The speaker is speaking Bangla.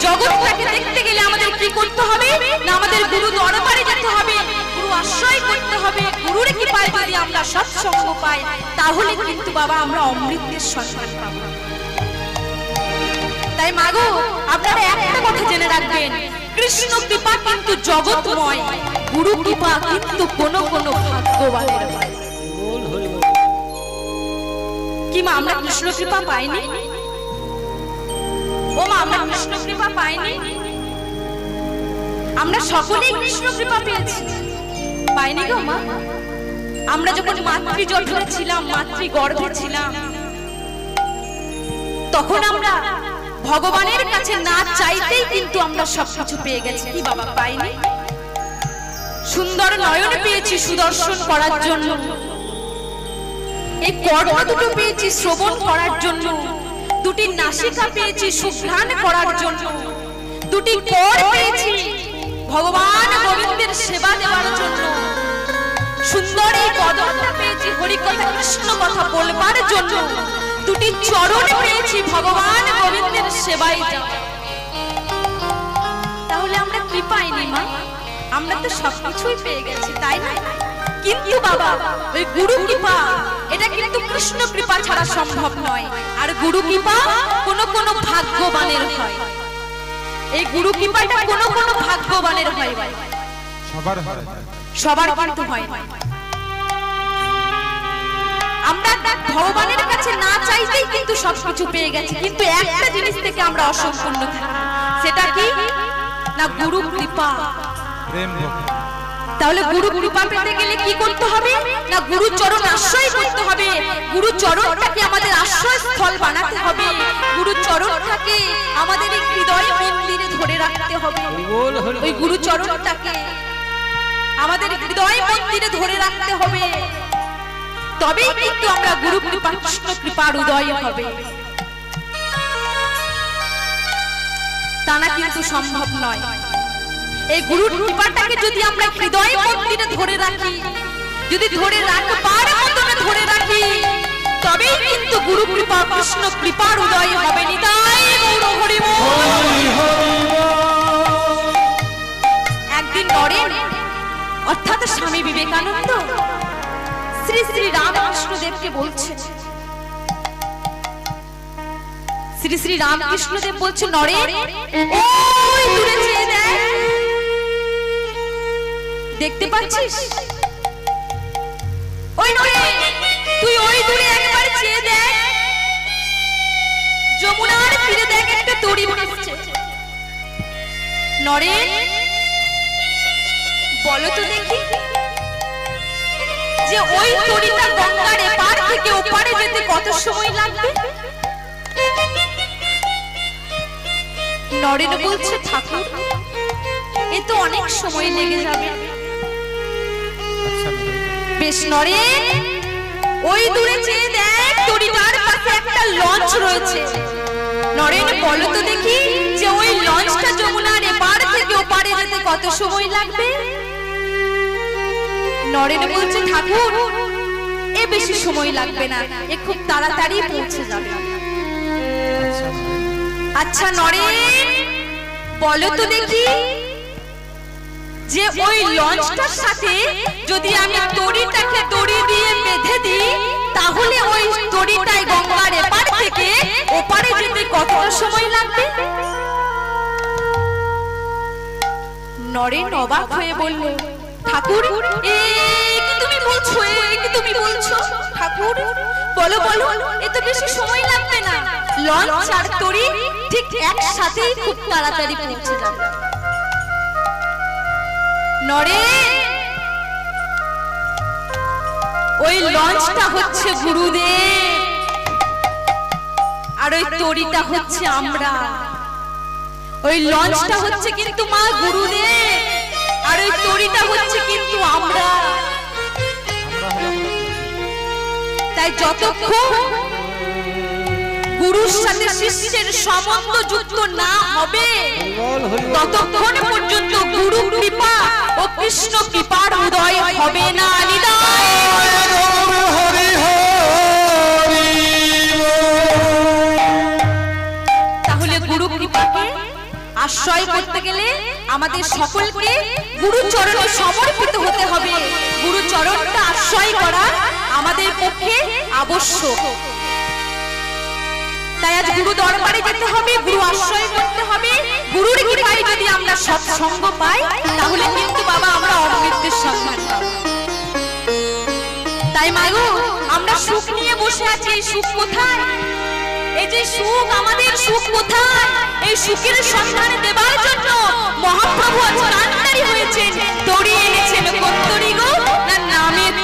জগৎটাকে দেখতে গেলে আমাদের কি করতে হবে না আমাদের গুরু দরবারে যেতে হবে, গুরু আশ্রয় করতে হবে। গুরুর কৃপায় যদি আমরা সৎসঙ্গ পাই তাহলে কিন্তু বাবা আমরা অমৃতের সন্ধান পাবো। তাই মাগো আপনারা একটা কথা জেনে রাখবেন, কৃষ্ণ কৃপা কিন্তু জগৎময়, গুরু কৃপা কিন্তু কোন কোন ভাগ্যবানের হয়। কি মা আমরা কৃষ্ণ কৃপা পাইনি? ও মা আমরা কৃষ্ণ কৃপা পাইনি? আমরা সকলেই কৃষ্ণ কৃপা পেয়েছি, পাইনি গো মা? আমরা যখন মাতৃ জঠরে ছিলাম, মাতৃ গর্ভে ছিলাম, তখন আমরা ভগবানের কাছে না চাইতেই কিন্তু আমরা সবকিছু পেয়ে গেছি। কি বাবা পাইনি? সুন্দর নয়ন পেয়েছি সুদর্শন করার জন্য, এই কর্ণ দুটো পেয়েছি শ্রবণ করার জন্য, দুটি নাসিকা পেয়েছি সুঘ্রাণ করার জন্য, দুটি কর পেয়েছি ভগবান গোবিন্দের সেবা দেওয়ার জন্য, সুন্দর এই কদমটা পেয়েছি হরিকথা কৃষ্ণ কথা বলবার জন্য, দুটি চরণ পেয়েছি ভগবান গোবিন্দের সেবায় যাওয়া। তাহলে আমরা কি পাইনি মা? আমরা তো সবকিছুই পেয়ে গেছি, তাই না? কিন্তু বাবা ওই গুরু কৃপা এটা কিন্তু কৃষ্ণ কৃপা ছাড়া সম্ভব নয়। আর গুরু কৃপা কোন কোন ভাগ্যবানের হয়, এই গুরু কৃপাটা কোন কোন ভাগ্যবানের হয়, সবার হয়, সবার কিন্তু হয় না। আমরা ভগবানের কাছে না চাইতেই কিন্তু সবকিছু পেয়ে গেছি, কিন্তু একটা জিনিস থেকে আমরা অসম্পূর্ণ থাকি, সেটা কি না গুরু কৃপা, প্রেম ভক্তি। তাহলে গুরু কৃপা পেতে গেলে কি করতে হবে না গুরু চরণ আশ্রয় করতে হবে, গুরু চরণটাকে আমাদের আশ্রয় স্থল বানাতে হবে, গুরু চরণটাকে আমাদের এই হৃদয় মন্দিরে ধরে রাখতে হবে, ওই গুরু চরণটাকে আমাদের হৃদয় মন্দিরে ধরে রাখতে হবে, তবেই কিন্তু আমরা গুরু কৃপা কৃষ্ণ কৃপার উদয় হবে, তা না কিন্তু সম্ভব নয়। এই গুরুর কৃপাটাকে যদি আমরা হৃদয় মন্দিরে ধরে রাখি, যদি ধরে রাখবার মতনে ধরে রাখি, তবেই কিন্তু গুরু কৃপা কৃষ্ণ কৃপার উদয় হবে। নিতাই গৌর হরি বল। একদিন নরেন অর্থাৎ স্বামী বিবেকানন্দ শ্রী শ্রী রামকৃষ্ণ দেবকে বলছে, শ্রী শ্রী রামকৃষ্ণ দেব বলছে নরেন ওই দূরে চেয়ে দেখ, দেখতে পাচ্ছিস? ওই নরেন তুই ওই দূরে একবার চেয়ে দেখ, যমুনার তীরে দেখ একটা তরী ভাসছে। নরেন বলো তো দেখি যে ওই তরীটা গঙ্গার এপার থেকে ওপারে যেতে কত সময় লাগবে? নরেন বলছে ঠাকুর এ তো অনেক সময় লেগে যাবে। বেশ নরেন ওই দূরে চেয়ে দেখ তরীটার পাশে একটা লঞ্চ রয়েছে। নরেন বলো তো দেখি যে ওই লঞ্চটা যমুনার এপার থেকে ওপারে যেতে কত সময় লাগবে? নরেন বলছে ঠাকুর এ বেশি সময় লাগবে না, এ খুব তাড়াতাড়ি পৌঁছে যাবে। আচ্ছা নরেন বলো তো দেখি যে ওই লঞ্চটার সাথে যদি আমি তরীটাকে দড়ি দিয়ে বেঁধে দিই তাহলে ওই তরীটাই গঙ্গার এপার থেকে ওপারে যেতে কতটা সময় লাগবে? নরেন অবাক হয়ে বলল ঠাকুর এ কি তুমি বলছো, এ কি তুমি বলছো ঠাকুর? বলো বলো এ তো বেশি সময় লাগবে না, লঞ্চ আর তরী ঠিক একসাথেই খুব তাড়াতাড়ি পৌঁছে যাবে। নরেন ওই লঞ্চটা হচ্ছে গুরুদেব আর ওই তরীটা হচ্ছে আমরা। ওই লঞ্চটা হচ্ছে কিন্তু মা গুরুদেব আর ওই তরীটা হচ্ছে কিন্তু আমরা। তাই যতক্ষণ গুরুর সাথে শিষ্যের সম্বন্ধ যুক্ত না হবে ততক্ষণ পর্যন্ত গুরু কৃপা ও কৃষ্ণ কৃপার উদয় হবে না। তাহলে গুরু কৃপাকে আশ্রয় করতে গেলে আমাদের সকলকে গুরু চরণে সমর্পিত হতে হবে। গুরু চরণটা আশ্রয় করা আমাদের পক্ষে আবশ্যক। তাই আজ গুরু দরবারে যেতে হবে, গুরু আশ্রয় করতে হবে। গুরুর কৃপায় যদি আমরা সৎসঙ্গ পাই তাহলে কিন্তু বাবা আমরা অমৃতের সন্ধান পাবো। তাই মাগো আমরা সুখ নিয়ে বসে আছি, এই সুখ কোথায়? এই যে সুখ, আমাদের সুখ কোথায়? এই সুখের সন্ধানে দেবার জন্য মহাপ্রভু আজ কান্ডারি হয়েছেন, দড়িয়ে এনেছেন কত্তরি গো না নামের